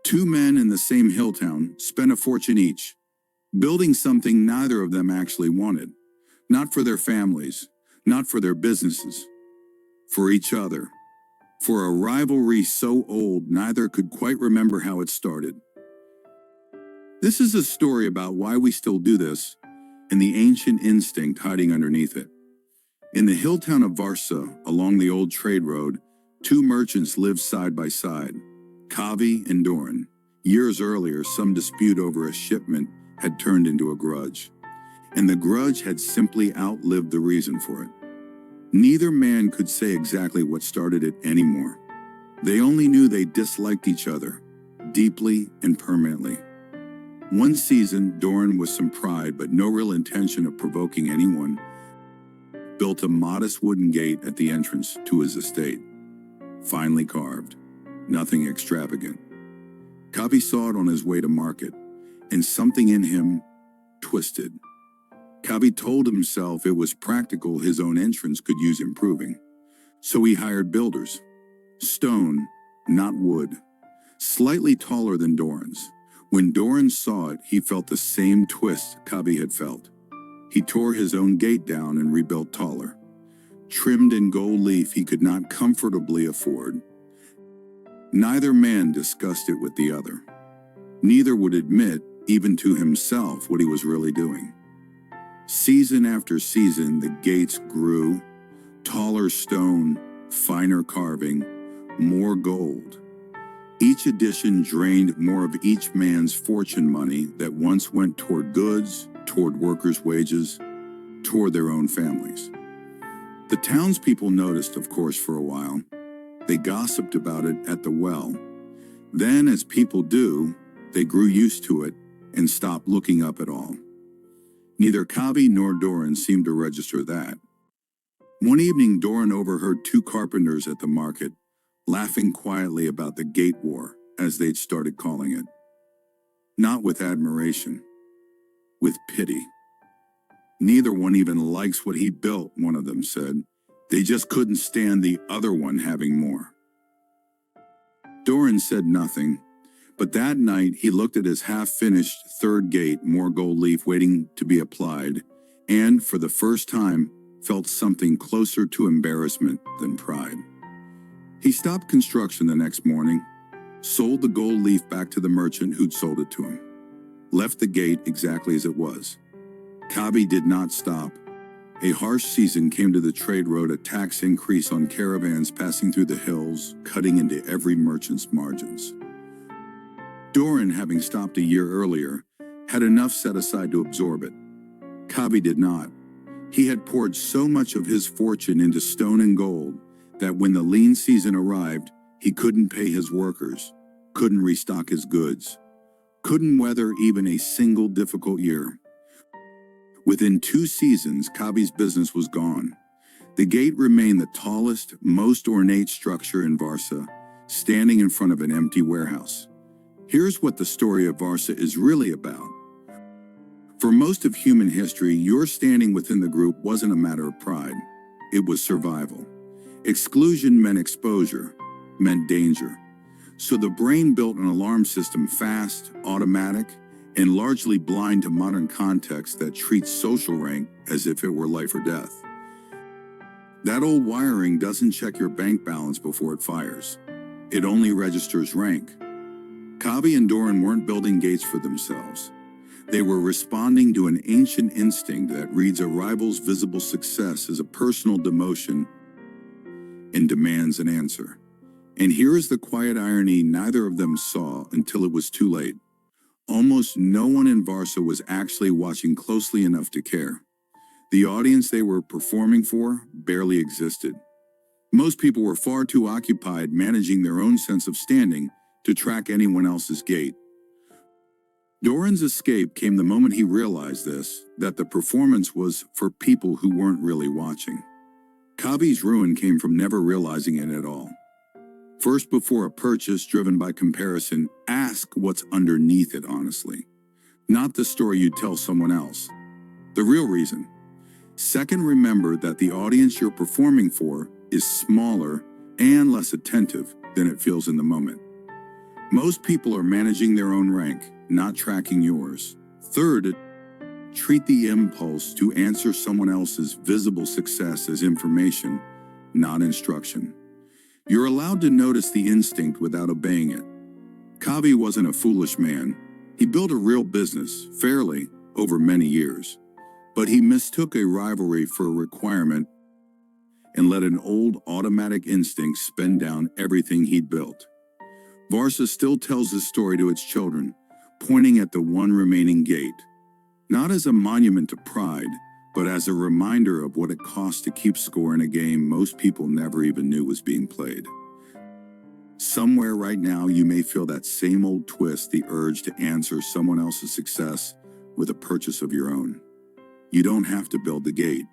Two men in the same hill town spent a fortune each, building something neither of them actually wanted. Not for their families, not for their businesses, for each other. For a rivalry so old neither could quite remember how it started. This is a story about why we still do this, and the ancient instinct hiding underneath it. In the hill town of Varsa, along the old trade road, two merchants lived side by side, Kavi and Doran. Years earlier, some dispute over a shipment had turned into a grudge, and the grudge had simply outlived the reason for it. Neither man could say exactly what started it anymore. They only knew they disliked each other, deeply and permanently. One season, Doran, with some pride but no real intention of provoking anyone, built a modest wooden gate at the entrance to his estate. Finely carved, nothing extravagant. Kavi saw it on his way to market, and something in him twisted. Kavi told himself it was practical his own entrance could use improving. So he hired builders. Stone, not wood. Slightly taller than Doran's. When Doran saw it, he felt the same twist Kavi had felt. He tore his own gate down and rebuilt taller. Trimmed in gold leaf he could not comfortably afford. Neither man discussed it with the other. Neither would admit, even to himself, what he was really doing. Season after season, the gates grew, taller stone, finer carving, more gold. Each addition drained more of each man's fortune money that once went toward goods, toward workers' wages, toward their own families. The townspeople noticed, of course, for a while. They gossiped about it at the well. Then, as people do, they grew used to it and stopped looking up at all. Neither Kavi nor Doran seemed to register that. One evening, Doran overheard two carpenters at the market laughing quietly about the gate war, as they'd started calling it. Not with admiration, with pity. Neither one even likes what he built, one of them said. They just couldn't stand the other one having more. Doran said nothing, but that night he looked at his half-finished third gate, more gold leaf waiting to be applied, and, for the first time, felt something closer to embarrassment than pride. He stopped construction the next morning, sold the gold leaf back to the merchant who'd sold it to him, left the gate exactly as it was. Kavi did not stop. A harsh season came to the trade road, a tax increase on caravans passing through the hills, cutting into every merchant's margins. Doran, having stopped a year earlier, had enough set aside to absorb it. Kavi did not. He had poured so much of his fortune into stone and gold that when the lean season arrived, he couldn't pay his workers, couldn't restock his goods, couldn't weather even a single difficult year. Within 2 seasons, Kavi's business was gone. The gate remained the tallest, most ornate structure in Varsa, standing in front of an empty warehouse. Here's what the story of Varsa is really about. For most of human history, your standing within the group wasn't a matter of pride. It was survival. Exclusion meant exposure, meant danger. So the brain built an alarm system fast, automatic, and largely blind to modern context that treats social rank as if it were life or death. That old wiring doesn't check your bank balance before it fires. It only registers rank. Kavi and Doran weren't building gates for themselves. They were responding to an ancient instinct that reads a rival's visible success as a personal demotion and demands an answer. And here is the quiet irony neither of them saw until it was too late. Almost no one in Varsa was actually watching closely enough to care. The audience they were performing for barely existed. Most people were far too occupied managing their own sense of standing to track anyone else's gate. Doran's escape came the moment he realized this, that the performance was for people who weren't really watching. Kavi's ruin came from never realizing it at all. First, before a purchase driven by comparison, ask what's underneath it honestly. Not the story you tell someone else. The real reason. Second, remember that the audience you're performing for is smaller and less attentive than it feels in the moment. Most people are managing their own rank, not tracking yours. Third, treat the impulse to answer someone else's visible success as information, not instruction. You're allowed to notice the instinct without obeying it. Kavi wasn't a foolish man. He built a real business, fairly, over many years. But he mistook a rivalry for a requirement and let an old automatic instinct spin down everything he'd built. Varsa still tells this story to its children, pointing at the one remaining gate, not as a monument to pride, but as a reminder of what it costs to keep score in a game most people never even knew was being played. Somewhere right now you may feel that same old twist, the urge to answer someone else's success with a purchase of your own. You don't have to build the gate.